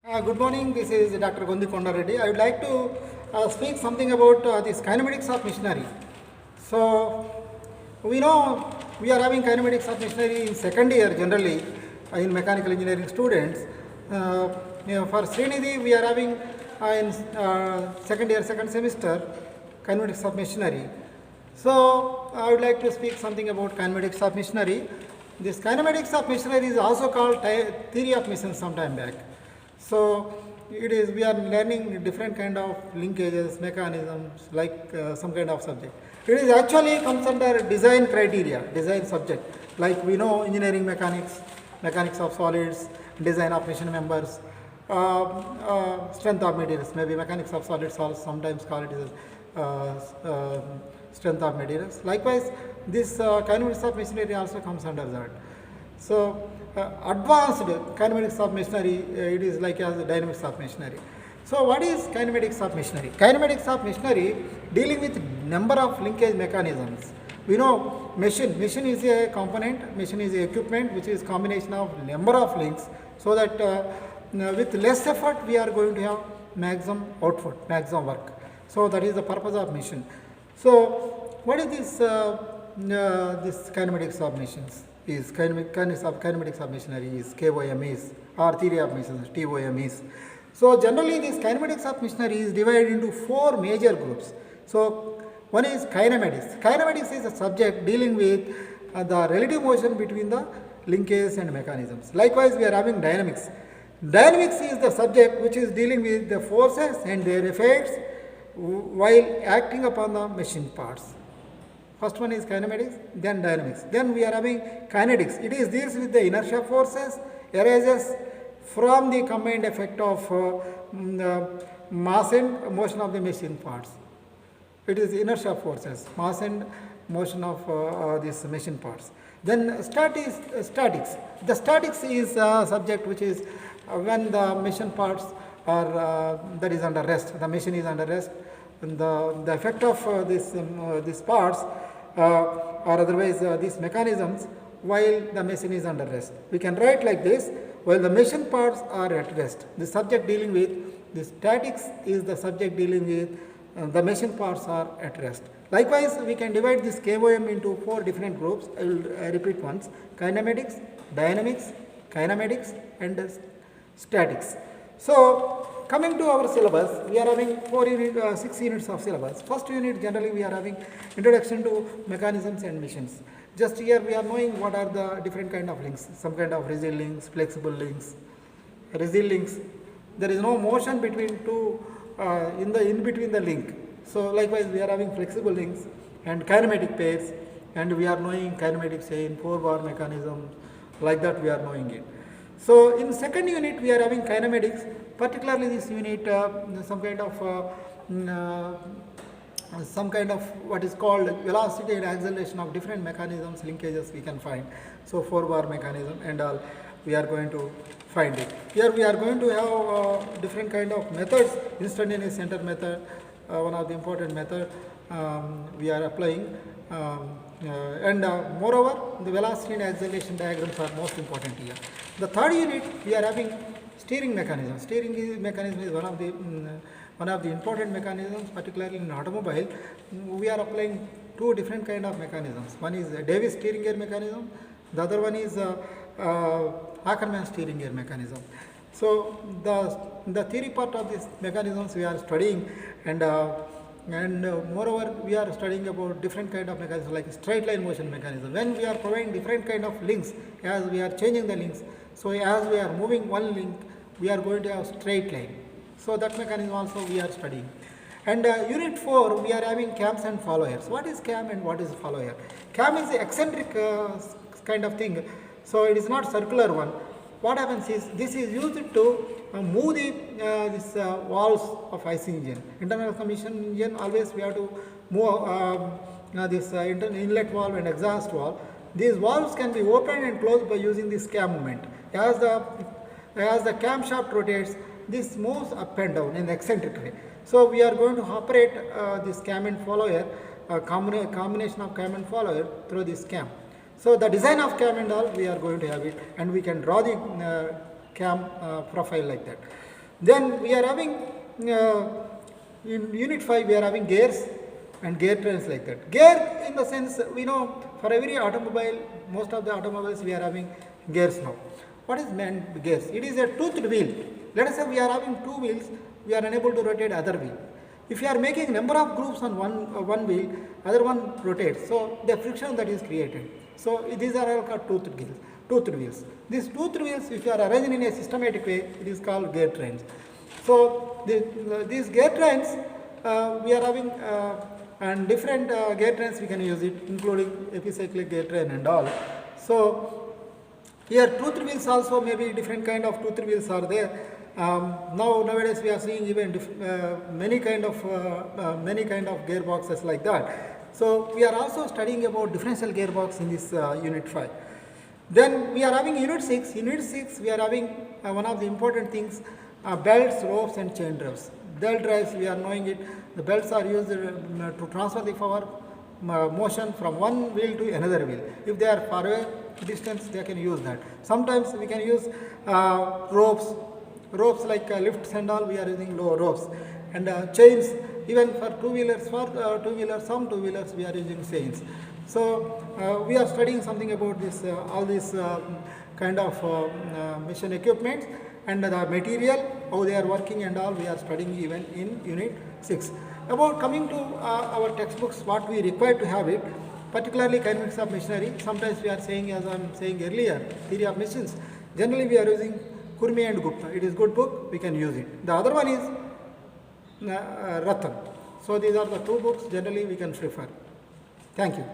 Good morning, this is Dr. Gondi Konda Reddy. I would like to speak something about this kinematics of machinery. So, we know we are having kinematics of machinery in second year generally in mechanical engineering students. For Srinidhi, we are having in second year, second semester, kinematics of machinery. So, I would like to speak something about kinematics of machinery. This kinematics of machinery is also called theory of machines sometime back. So, we are learning different kind of linkages, mechanisms, like some kind of subject. It is actually comes under design criteria, design subject, like we know engineering mechanics, mechanics of solids, design of machine members, strength of materials, maybe mechanics of solids, sometimes call it strength of materials. Likewise, this kinematics of machinery also comes under that. So, advanced kinematics of machinery, it is like as the dynamics of machinery. So, what is kinematics of machinery? Kinematics of machinery dealing with number of linkage mechanisms. We know machine is a component, machine is a equipment which is combination of number of links, so that with less effort we are going to have maximum output, maximum work. So, that is the purpose of machine. So, what is this this kinematics of machines? Is kinematics of machinery is KOMs or theory of machines, TOMs. So, generally this kinematics of machinery is divided into four major groups. So, one is kinematics. Kinematics is a subject dealing with the relative motion between the linkages and mechanisms. Likewise, we are having dynamics. Dynamics is the subject which is dealing with the forces and their effects while acting upon the machine parts. First one is kinematics, then dynamics. Then we are having kinetics. It is deals with the inertia forces arises from the combined effect of mass and motion of the machine parts. It is inertia forces, mass and motion of these machine parts. Then statics. The statics is a subject which is when the machine parts are that is under rest. The machine is under rest. And the effect of these parts or otherwise these mechanisms while the machine is under rest. We can write like this: while the machine parts are at rest. The subject dealing with the statics is the subject dealing with the machine parts are at rest. Likewise, we can divide this KOM into four different groups. I will repeat once: kinematics, dynamics, kinematics and statics. So, coming to our syllabus, we are having 6 units of syllabus. First unit generally we are having introduction to mechanisms and machines. Just here we are knowing what are the different kind of links, some kind of rigid links, flexible links. Rigid links, there is no motion between two in between the link. So, likewise we are having flexible links and kinematic pairs, and we are knowing kinematics in 4-bar mechanism, like that we are knowing it. So, in second unit we are having kinematics, particularly this unit some kind of what is called velocity and acceleration of different mechanisms, linkages we can find. So, 4-bar mechanism and all we are going to find it. Here we are going to have different kind of methods, instantaneous center method, one of the important method we are applying. And moreover, the velocity and acceleration diagrams are most important here. The third unit we are having steering mechanism. Steering mechanism is one of the important mechanisms, particularly in automobile. We are applying two different kind of mechanisms. One is Davis steering gear mechanism. The other one is Ackermann steering gear mechanism. So the theory part of these mechanisms we are studying, and moreover we are studying about different kind of mechanisms like straight line motion mechanism. When we are providing different kind of links, as we are changing the links, so as we are moving one link, we are going to have straight line. So that mechanism also we are studying. And unit 4 we are having cams and followers. What is cam and what is follower? Cam is the eccentric kind of thing, so it is not circular one. What happens is this is used to move these valves of IC engine. Internal combustion engine, always we have to move this inlet valve and exhaust valve. These valves can be opened and closed by using this cam movement. As the camshaft rotates, this moves up and down in eccentric way. So, we are going to operate this cam and follower, combination of cam and follower through this cam. So, the design of cam and all we are going to have it, and we can draw the cam profile like that. Then we are having, in unit 5 we are having gears and gear trains like that. Gear in the sense, we know for every automobile, most of the automobiles we are having gears now. What is meant gears? It is a toothed wheel. Let us say we are having two wheels, we are unable to rotate other wheel. If you are making number of grooves on one wheel, other one rotates, so the friction that is created. So these are all called toothed wheels. These toothed wheels, if you are arranged in a systematic way, it is called gear trains. So these gear trains, we are having and different gear trains we can use it, including epicyclic gear train and all. So here toothed wheels also, maybe different kind of toothed wheels are there. Nowadays we are seeing even many kind of gearboxes like that. So we are also studying about differential gearbox in this unit 5. Then we are having unit 6. Unit 6 we are having one of the important things, belts, ropes and chain drives. Belt drives, we are knowing it. The belts are used to transfer the power motion from one wheel to another wheel. If they are far away distance, they can use that. Sometimes we can use ropes like lifts and all, we are using low ropes, and chains, even for two-wheelers, some two-wheelers we are using chains. So we are studying something about this, all these kind of mission equipments and the material, how they are working and all, we are studying even in unit 6. About coming to our textbooks, what we require to have it, particularly kinematics of machinery. Sometimes we are saying, as I am saying earlier, theory of machines. Generally we are using Kurmi and Gupta. It is good book, we can use it. The other one is Ratan. So these are the two books generally we can prefer. Thank you.